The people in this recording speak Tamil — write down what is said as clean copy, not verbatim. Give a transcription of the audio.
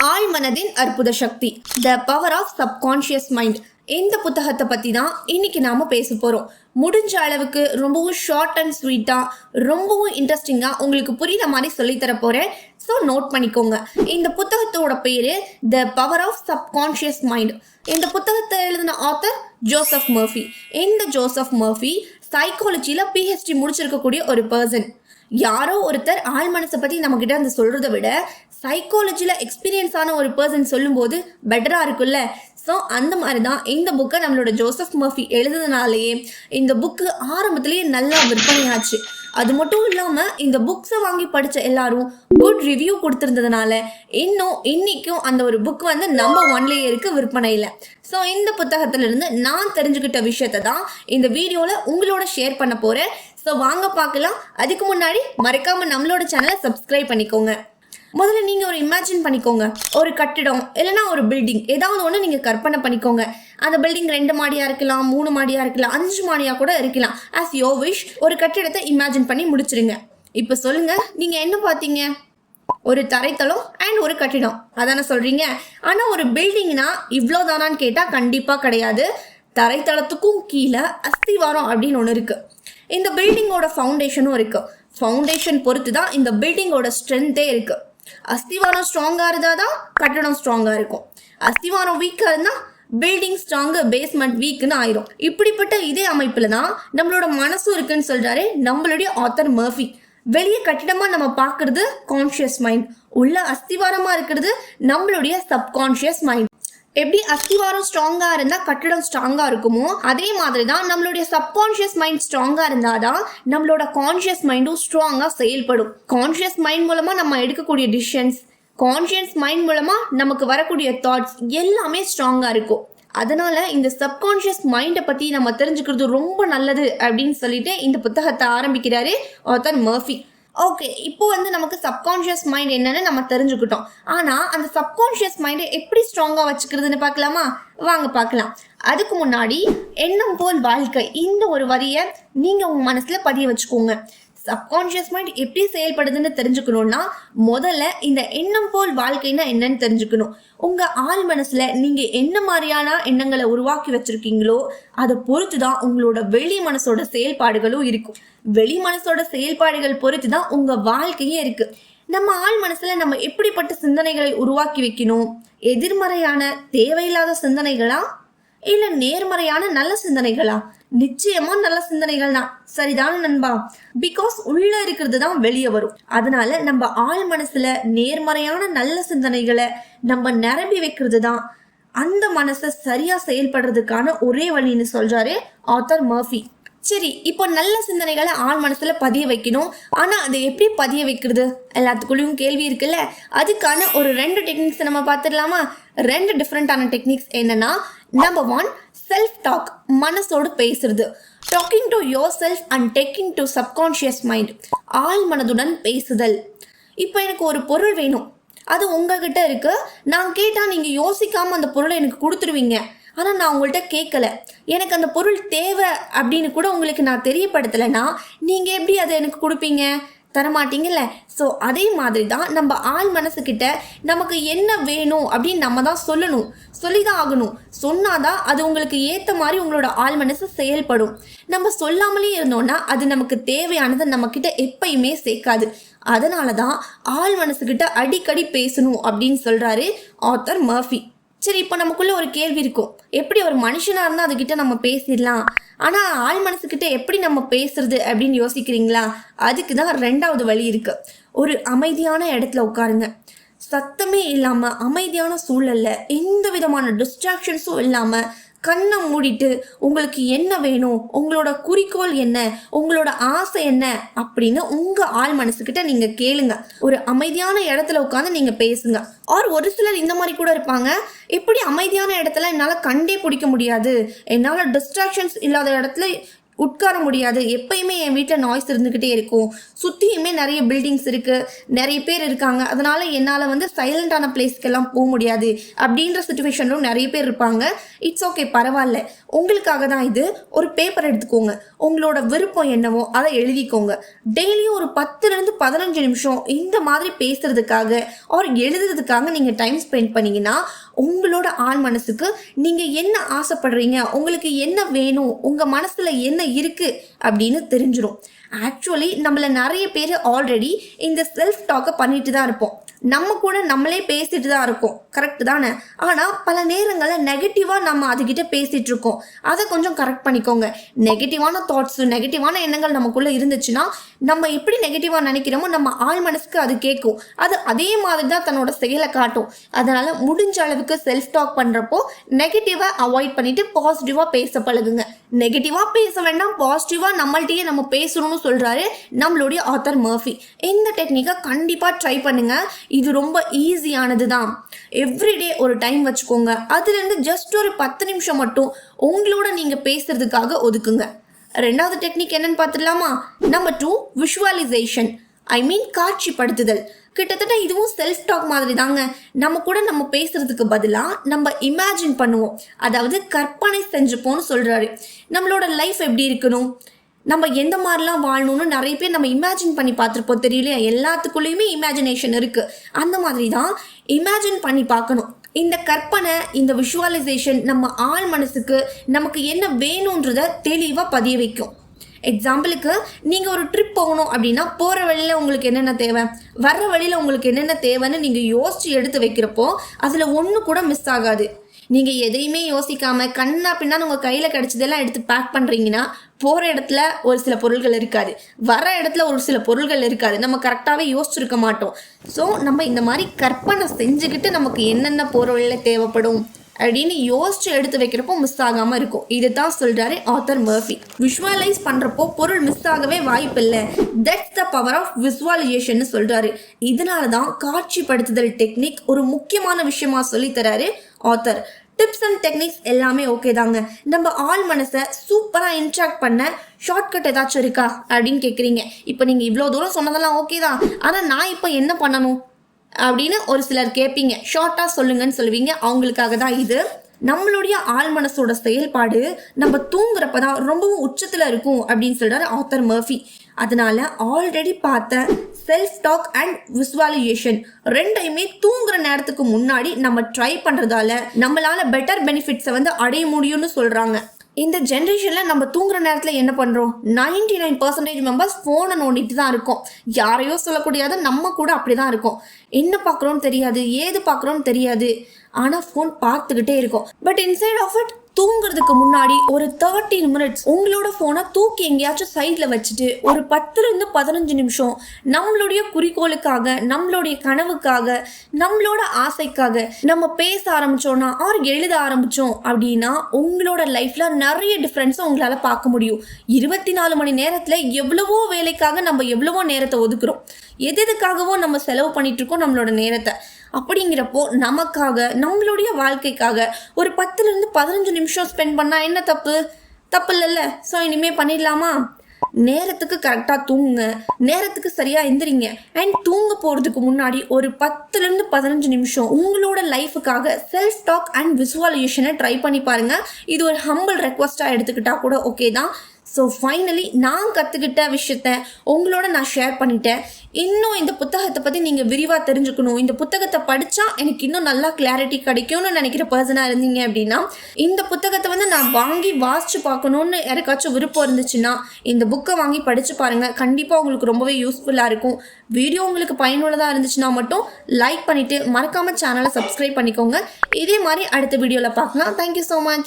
ஆழ்மனதின் அற்புத சக்தி, the power of subconscious mind. இந்த புத்தகத்தை பற்றி தான் இன்னைக்கு நாம் பேச போகிறோம். முடிஞ்ச அளவுக்கு ரொம்பவும் ஷார்ட் அண்ட் ஸ்வீட்டாக, ரொம்பவும் இன்ட்ரெஸ்டிங்காக உங்களுக்கு புரியுற மாதிரி சொல்லித்தர போகிறேன். ஸோ நோட் பண்ணிக்கோங்க. இந்த புத்தகத்தோட பேர் the power of subconscious mind. இந்த புத்தகத்தை எழுதின ஆத்தர் ஜோசப் மர்ஃபி. இந்த ஜோசப் மர்ஃபி சைக்காலஜியில் பிஹெச்டி முடிச்சிருக்கக்கூடிய ஒரு பர்சன். யாரோ ஒருத்தர் ஆள் மனசை பற்றி நம்மக்கிட்ட அந்த சொல்கிறத விட சைக்காலஜியில் எக்ஸ்பீரியன்ஸான ஒரு பர்சன் சொல்லும்போது பெட்டராக இருக்குல்ல. ஸோ அந்த மாதிரி தான் இந்த புக்கை நம்மளோட ஜோசப் மர்ஃபி எழுதுனாலேயே இந்த புக்கு ஆரம்பத்திலேயே நல்லா விற்பனையாச்சு. அது மட்டும் இல்லாமல் இந்த புக்ஸை வாங்கி படித்த எல்லாரும் குட் ரிவ்யூ கொடுத்துருந்ததுனால இன்னைக்கும் அந்த ஒரு புக் வந்து நம்பர் 1லேயே இருக்குது விற்பனையில். ஸோ இந்த புத்தகத்திலிருந்து நான் தெரிஞ்சுக்கிட்ட விஷயத்தை தான் இந்த வீடியோவில் உங்களோட ஷேர் பண்ண போகிறேன். ஸோ வாங்க பார்க்கலாம். அதுக்கு முன்னாடி மறக்காமல் நம்மளோட சேனலை சப்ஸ்கிரைப் பண்ணிக்கோங்க. முதல்ல நீங்கள் ஒரு இமேஜின் பண்ணிக்கோங்க. ஒரு கட்டிடம் இல்லைனா ஒரு பில்டிங், ஏதாவது ஒன்று நீங்கள் கற்பனை பண்ணிக்கோங்க. அந்த பில்டிங் 2 மாடியாக இருக்கலாம், 3 மாடியாக இருக்கலாம், 5 மாடியாக கூட இருக்கலாம். ஆஸ் யோ விஷ். ஒரு கட்டிடத்தை இமேஜின் பண்ணி முடிச்சிருங்க. இப்போ சொல்லுங்கள், நீங்கள் என்ன பார்த்தீங்க? ஒரு தரைத்தளம் அண்ட் ஒரு கட்டிடம், அதானே சொல்கிறீங்க. ஆனால் ஒரு பில்டிங்னா இவ்வளோதானான்னு கேட்டால் கண்டிப்பாக கிடையாது. தரைத்தளத்துக்கும் கீழே அஸ்திவாரம் அப்படின்னு ஒன்று இருக்குது. இந்த பில்டிங்கோட ஃபவுண்டேஷனும் இருக்குது. ஃபவுண்டேஷன் பொறுத்து தான் இந்த பில்டிங்கோட ஸ்ட்ரென்த்தே இருக்குது. அஸ்திவாரம் ஸ்ட்ராங்காக இருந்தால் தான் கட்டடம் ஸ்ட்ராங்காக இருக்கும். அஸ்திவாரம் வீக்காக இருந்தால் பில்டிங் ஸ்ட்ராங்கு, பேஸ்மெண்ட் வீக்குன்னு ஆயிரும். இப்படிப்பட்ட இதே அமைப்பில் தான் நம்மளோட மனசும் இருக்குன்னு சொல்கிறாரு நம்மளுடைய ஆத்தர் மர்ஃபி. வெளியே கட்டிடமாக நம்ம பார்க்குறது கான்ஷியஸ் மைண்ட், உள்ள அஸ்திவாரமாக இருக்கிறது நம்மளுடைய சப்கான்ஷியஸ் மைண்ட். எப்படி அஸ்திவாரம் ஸ்ட்ராங்காக இருந்தால் கட்டிடம் ஸ்ட்ராங்காக இருக்குமோ அதே மாதிரி தான் நம்மளுடைய சப்கான்ஷியஸ் மைண்ட் ஸ்ட்ராங்காக இருந்தால் தான் நம்மளோட கான்ஷியஸ் மைண்டும் ஸ்ட்ராங்காக செயல்படும். கான்ஷியஸ் மைண்ட் மூலமாக நம்ம எடுக்கக்கூடிய டிசிஷன்ஸ், கான்ஷியஸ் மைண்ட் மூலமாக நமக்கு வரக்கூடிய தாட்ஸ் எல்லாமே ஸ்ட்ராங்காக இருக்கும். அதனால் இந்த சப்கான்ஷியஸ் மைண்டை பற்றி நம்ம தெரிஞ்சுக்கிறது ரொம்ப நல்லது அப்படின்னு சொல்லிட்டு இந்த புத்தகத்தை ஆரம்பிக்கிறாரு ஆத்தர் மர்ஃபி. ஓகே, இப்போ வந்து நமக்கு சப்கான்ஷியஸ் மைண்ட் என்னன்னு நம்ம தெரிஞ்சுக்கிட்டோம். ஆனால் அந்த சப்கான்ஷியஸ் மைண்டை எப்படி ஸ்ட்ராங்காக வச்சுக்கிறதுன்னு பார்க்கலாமா? வாங்க பார்க்கலாம். அதுக்கு முன்னாடி எண்ணம் போல் வாழ்க்கை, இந்த ஒரு வரியை நீங்கள் உங்கள் மனசில் பதிய வச்சுக்கோங்க. சப்கான்ஷியஸ் மைண்ட் எப்படி செயல்படுதுன்னு தெரிஞ்சுக்கணுன்னா முதல்ல இந்த எண்ணம் போல் வாழ்க்கைன்னா என்னன்னு தெரிஞ்சுக்கணும். உங்கள் ஆள் மனசில் நீங்கள் என்ன மாதிரியான எண்ணங்களை உருவாக்கி வச்சுருக்கீங்களோ அதை பொறுத்து தான் உங்களோட வெளி மனசோட செயல்பாடுகளும் இருக்கும். வெளி மனசோட செயல்பாடுகள் பொறுத்து தான் உங்கள் வாழ்க்கையே இருக்குது. நம்ம ஆள் மனசில் நம்ம எப்படிப்பட்ட சிந்தனைகளை உருவாக்கி வைக்கணும்? எதிர்மறையான தேவையில்லாத சிந்தனைகளா இல்லை நேர்மறையான நல்ல சிந்தனைகளா? நிச்சயமா நல்ல சிந்தனைகள் தான். சரிதான நண்பா? பிகாஸ் உள்ள இருக்கிறது தான் வெளியே வரும். அதனால நம்ம ஆள் மனசுல நேர்மறையான நல்ல சிந்தனைகளை நம்ம நிரம்பி வைக்கிறது தான் அந்த மனசை சரியா செயல்படுறதுக்கான ஒரே வழின்னு சொல்றாரு ஆத்தர் மர்ஃபி. சரி, இப்போ நல்ல சிந்தனைகளை ஆள் மனசுல பதிய வைக்கணும். ஆனா அதை எப்படி பதிய வைக்கிறது? எல்லாத்துக்குள்ளேயும் கேள்வி இருக்குல்ல. அதுக்கான ஒரு 2 டெக்னிக்ஸ் நம்ம பார்த்துடலாமா? 2 டிஃப்ரெண்டான டெக்னிக்ஸ் என்னன்னா, நம்பர் 1 செல்ஃப் டாக், மனசோடு பேசுறது. Talking to your self and taking to subconscious mind, ஆள் மனதுடன் பேசுதல். இப்போ எனக்கு ஒரு பொருள் வேணும், அது உங்ககிட்ட இருக்கு. நான் கேட்டால் நீங்கள் யோசிக்காமல் அந்த பொருளை எனக்கு கொடுத்துருவீங்க. ஆனால் நான் உங்கள்கிட்ட கேட்கல, எனக்கு அந்த பொருள் தேவை அப்படின்னு கூட உங்களுக்கு நான் தெரியப்படுத்தலைன்னா நீங்கள் எப்படி அதை எனக்கு கொடுப்பீங்க? தரமாட்டீங்கல்ல. ஸோ அதே மாதிரி தான் நம்ம ஆள் மனசுக்கிட்ட நமக்கு என்ன வேணும் அப்படின்னு நம்ம தான் சொல்லணும், சொல்லி தான் ஆகணும். சொன்னாதான் அது உங்களுக்கு ஏற்ற மாதிரி உங்களோட ஆள் மனசு செயல்படும். நம்ம சொல்லாமலே இருந்தோம்னா அது நமக்கு தேவையானதை நம்மக்கிட்ட எப்பயுமே சேர்க்காது. அதனால தான் ஆள் மனசுக்கிட்ட அடிக்கடி பேசணும் அப்படின்னு சொல்கிறாரு ஆத்தர் மர்ஃபி. சரி, இப்போ நமக்குள்ள ஒரு கேள்வி இருக்கும். எப்படி ஒரு மனுஷனாக இருந்தால் அதுக்கிட்ட நம்ம பேசிடலாம், ஆனால் ஆள் மனசுக்கிட்ட எப்படி நம்ம பேசுறது அப்படின்னு யோசிக்கிறீங்களா? அதுக்கு தான் 2வது வழி இருக்கு. ஒரு அமைதியான இடத்துல உட்காருங்க. சத்தமே இல்லாமல் அமைதியான சூழல்ல, எந்த விதமான டிஸ்ட்ராக்ஷன்ஸும் இல்லாமல் கண்ணை மூடிட்டு உங்களுக்கு என்ன வேணும், உங்களோட குறிக்கோள் என்ன, உங்களோட ஆசை என்ன அப்படின்னு உங்கள் ஆள் மனசுக்கிட்ட நீங்கள் கேளுங்க. ஒரு அமைதியான இடத்துல உட்காந்து நீங்கள் பேசுங்க. ஒரு சிலர் இந்த மாதிரி கூட இருப்பாங்க. எப்படி அமைதியான இடத்துல என்னால் கண்டே பிடிக்க முடியாது, என்னால் டிஸ்ட்ராக்ஷன்ஸ் இல்லாத இடத்துல உட்கார முடியாது, எப்பயுமே என் வீட்டில் நாய்ஸ் இருந்துக்கிட்டே இருக்கும், சுற்றியுமே நிறைய பில்டிங்ஸ் இருக்குது, நிறைய பேர் இருக்காங்க, அதனால் என்னால் வந்து சைலண்டான பிளேஸ்க்கெல்லாம் போக முடியாது அப்படின்ற சுச்சுவேஷனும் நிறைய பேர் இருப்பாங்க. இட்ஸ் ஓகே, பரவாயில்ல. உங்களுக்காக தான் இது. ஒரு பேப்பர் எடுத்துக்கோங்க, உங்களோட விருப்பம் என்னவோ அதை எழுதிக்கோங்க. டெய்லியும் ஒரு 10லேருந்து 15 நிமிஷம் இந்த மாதிரி பேசுறதுக்காக ஒரு எழுதுறதுக்காக நீங்கள் டைம் ஸ்பெண்ட் பண்ணீங்கன்னா உங்களோட ஆள் மனசுக்கு நீங்கள் என்ன ஆசைப்படுறீங்க, உங்களுக்கு என்ன வேணும், உங்கள் மனசில் என்ன இருக்குது அப்படின்னு தெரிஞ்சிடும். ஆக்சுவலி நம்மள நிறைய பேர் ஆல்ரெடி இந்த செல்ஃப் டாக்கை பண்ணிட்டு தான் இருப்போம். நம்ம கூட நம்மளே பேசிட்டு தான் இருக்கோம், கரெக்டு தானே? ஆனால் பல நேரங்களில் நெகட்டிவாக நம்ம அதுக்கிட்ட பேசிகிட்டு இருக்கோம். அதை கொஞ்சம் கரெக்ட் பண்ணிக்கோங்க. நெகட்டிவான தாட்ஸு, நெகட்டிவான எண்ணங்கள் நமக்குள்ளே இருந்துச்சுன்னா நம்ம எப்படி நெகட்டிவாக நினைக்கிறோமோ நம்ம ஆள் மனசுக்கு அது கேட்கும். அது அதே மாதிரி தான் தன்னோட செயலை காட்டும். அதனால் முடிஞ்ச அளவுக்கு செல்ஃப் டாக் பண்ணுறப்போ நெகட்டிவாக அவாய்ட் பண்ணிவிட்டு பாசிட்டிவாக பேச பழகுங்க. நெகட்டிவாக பேச வேண்டாம், பாசிட்டிவாக நம்மள்கிட்டயே நம்ம பேசணும்னு சொல்கிறாரு நம்மளுடைய ஆத்தர் மர்ஃபி. இந்த டெக்னிக்கை கண்டிப்பாக ட்ரை பண்ணுங்கள். இது ரொம்ப ஈஸியானது தான். எவ்ரிடே ஒரு டைம் வச்சுக்கோங்க. அதுலேருந்து ஜஸ்ட் ஒரு 10 நிமிஷம் மட்டும் உங்களோட நீங்கள் பேசுறதுக்காக ஒதுக்குங்க. ரெண்டாவது டெக்னிக் என்னன்னு பார்த்துடலாமா? Number 2, visualisation. காட்சிப்படுத்துதல். கிட்டத்தட்ட இதுவும் செல்ஃப் டாக் மாதிரி தாங்க. நம்ம பேசுறதுக்கு பதிலாக நம்ம இமேஜின் பண்ணுவோம், அதாவது கற்பனை செஞ்சுப்போம்னு சொல்கிறாரு. நம்மளோட லைஃப் எப்படி இருக்கணும், நம்ம எந்த மாதிரிலாம் வாழணும்னு நிறைய பேர் நம்ம இமேஜின் பண்ணி பார்த்துருப்போம், தெரியலையா? எல்லாத்துக்குள்ளேயுமே இமேஜினேஷன் இருக்குது. அந்த மாதிரி தான் இமேஜின் பண்ணி பார்க்கணும். இந்த கற்பனை, இந்த விஷுவலைசேஷன் நம்ம ஆள் மனசுக்கு நமக்கு என்ன வேணுன்றதை தெளிவாக பதிய வைக்கும். எக்ஸாம்பிளுக்கு நீங்கள் ஒரு ட்ரிப் போகணும் அப்படின்னா போகிற வழியில் உங்களுக்கு என்னென்ன தேவை, வர்ற வழியில் உங்களுக்கு என்னென்ன தேவைன்னு நீங்கள் யோசித்து எடுத்து வைக்கிறப்போ அதில் ஒன்று கூட மிஸ் ஆகாது. நீங்கள் எதையுமே யோசிக்காமல் கண்ணா பின்னா உங்கள் கையில் கிடச்சதெல்லாம் எடுத்து பேக் பண்ணுறீங்கன்னா போகிற இடத்துல ஒரு சில பொருள்கள் இருக்காது, வர இடத்துல ஒரு சில பொருள்கள் இருக்காது, நம்ம கரெக்டாகவே யோசிச்சுருக்க மாட்டோம். ஸோ நம்ம இந்த மாதிரி கற்பனை செஞ்சுக்கிட்டு நமக்கு என்னென்ன போகிற வழியில் தேவைப்படும் அப்படின்னு யோசிச்சு எடுத்து வைக்கிறப்போ மிஸ் ஆகாமல் இருக்கும். இது தான் சொல்கிறாரு ஆத்தர் மர்ஃபி. விஷுவலைஸ் பண்ணுறப்போ பொருள் மிஸ் ஆகவே வாய்ப்பில்லை. That's the power of visualisation சொல்கிறாரு. இதனால தான் காட்சிப்படுத்துதல் டெக்னிக் ஒரு முக்கியமான விஷயமா சொல்லித்தராரு ஆத்தர். டிப்ஸ் அண்ட் டெக்னிக்ஸ் எல்லாமே ஓகே தாங்க. நம்ம ஆள் மனசை சூப்பராக இன்ட்ராக்ட் பண்ண ஷார்ட்கட் ஏதாச்சும் இருக்கா அப்படின்னு கேட்குறீங்க. இப்போ நீங்கள் இவ்வளோ தூரம் சொன்னதெல்லாம் ஓகே தான், ஆனால் நான் இப்போ என்ன பண்ணணும் அப்படின்னு ஒரு சிலர் கேட்பீங்க. ஷார்ட்டாக சொல்லுங்கன்னு சொல்லுவீங்க. அவங்களுக்காக தான் இது. நம்மளுடைய ஆள் மனசோட செயல்பாடு நம்ம தூங்குறப்ப தான் ரொம்பவும் உச்சத்தில் இருக்கும் அப்படின்னு சொல்கிறார் ஆத்தர் மர்ஃபி. அதனால ஆல்ரெடி பார்த்த செல்ஃப் டாக் அண்ட் விசுவலைசேஷன் ரெண்டையுமே தூங்குற நேரத்துக்கு முன்னாடி நம்ம ட்ரை பண்ணுறதால நம்மளால பெட்டர் பெனிஃபிட்ஸை வந்து அடைய முடியும்னு சொல்கிறாங்க. இந்த ஜென்ரேஷனில் நம்ம தூங்குற நேரத்தில் என்ன பண்ணுறோம்? 99% மெம்பர்ஸ் ஃபோனை நோண்டிட்டு தான் இருக்கோம். யாரையோ சொல்லக்கூடியது, நம்ம கூட அப்படி தான் இருக்கோம். என்ன பார்க்குறோன்னு தெரியாது, ஏது பார்க்குறோன்னு தெரியாது, ஆனால் ஃபோன் பார்த்துக்கிட்டே இருக்கும். பட் இன்சைட் ஆஃப் இட் தூங்குறதுக்கு முன்னாடி ஒரு 30 மினிட்ஸ் உங்களோட ஃபோனை தூக்கி எங்கேயாச்சும் சைடில் வச்சுட்டு ஒரு 10லேருந்து 15 நிமிஷம் நம்மளுடைய குறிக்கோளுக்காக, நம்மளுடைய கனவுக்காக, நம்மளோட ஆசைக்காக நம்ம பேச ஆரம்பித்தோன்னா ஆர் எழுத ஆரம்பித்தோம் அப்படின்னா உங்களோட லைஃப்பில் நிறைய டிஃப்ரென்ஸை உங்களால் பார்க்க முடியும். 24 மணி நேரத்தில் எவ்வளவோ வேலைக்காக நம்ம எவ்வளவோ நேரத்தை ஒதுக்குறோம், எதுக்காகவோ நம்ம செலவு பண்ணிட்டு இருக்கோம் நம்மளோட நேரத்தை. அப்படிங்கிறப்போ நமக்காக, நம்மளுடைய வாழ்க்கைக்காக ஒரு 10லேருந்து 15 நிமிஷம் ஸ்பெண்ட் பண்ணால் என்ன தப்பு? தப்பு இல்லைல்ல? ஸோ இனிமேல் பண்ணிடலாமா? நேரத்துக்கு கரெக்டாக தூங்குங்க, நேரத்துக்கு சரியாக எந்திரிங்க. அண்ட் தூங்க போகிறதுக்கு முன்னாடி ஒரு 10லேருந்து 15 நிமிஷம் உங்களோட லைஃபுக்காக செல்ஃப் டாக் அண்ட் விசுவலைசேஷனை ட்ரை பண்ணி பாருங்கள். இது ஒரு ஹம்பிள் ரெக்வஸ்ட்டாக எடுத்துக்கிட்டால் கூட ஓகே தான். ஸோ ஃபைனலி நான் கற்றுக்கிட்ட விஷயத்த உங்களோட நான் ஷேர் பண்ணிட்டேன். இன்னும் இந்த புத்தகத்தை பற்றி நீங்கள் விரிவாக தெரிஞ்சுக்கணும், இந்த புத்தகத்தை படித்தா எனக்கு இன்னும் நல்லா கிளாரிட்டி கிடைக்கும்னு நினைக்கிற பர்சனாக இருந்தீங்க அப்படின்னா இந்த புத்தகத்தை வந்து நான் வாங்கி வாசித்து பார்க்கணுன்னு யாருக்காச்சும் விருப்பம் இருந்துச்சுன்னா இந்த புக்கை வாங்கி படித்து பாருங்கள். கண்டிப்பாக உங்களுக்கு ரொம்பவே யூஸ்ஃபுல்லாக இருக்கும். வீடியோ உங்களுக்கு பயனுள்ளதாக இருந்துச்சுன்னா மட்டும் லைக் பண்ணிவிட்டு மறக்காமல் சேனலை சப்ஸ்கிரைப் பண்ணிக்கோங்க. இதே மாதிரி அடுத்த வீடியோவில் பார்க்கலாம். Thank you so much.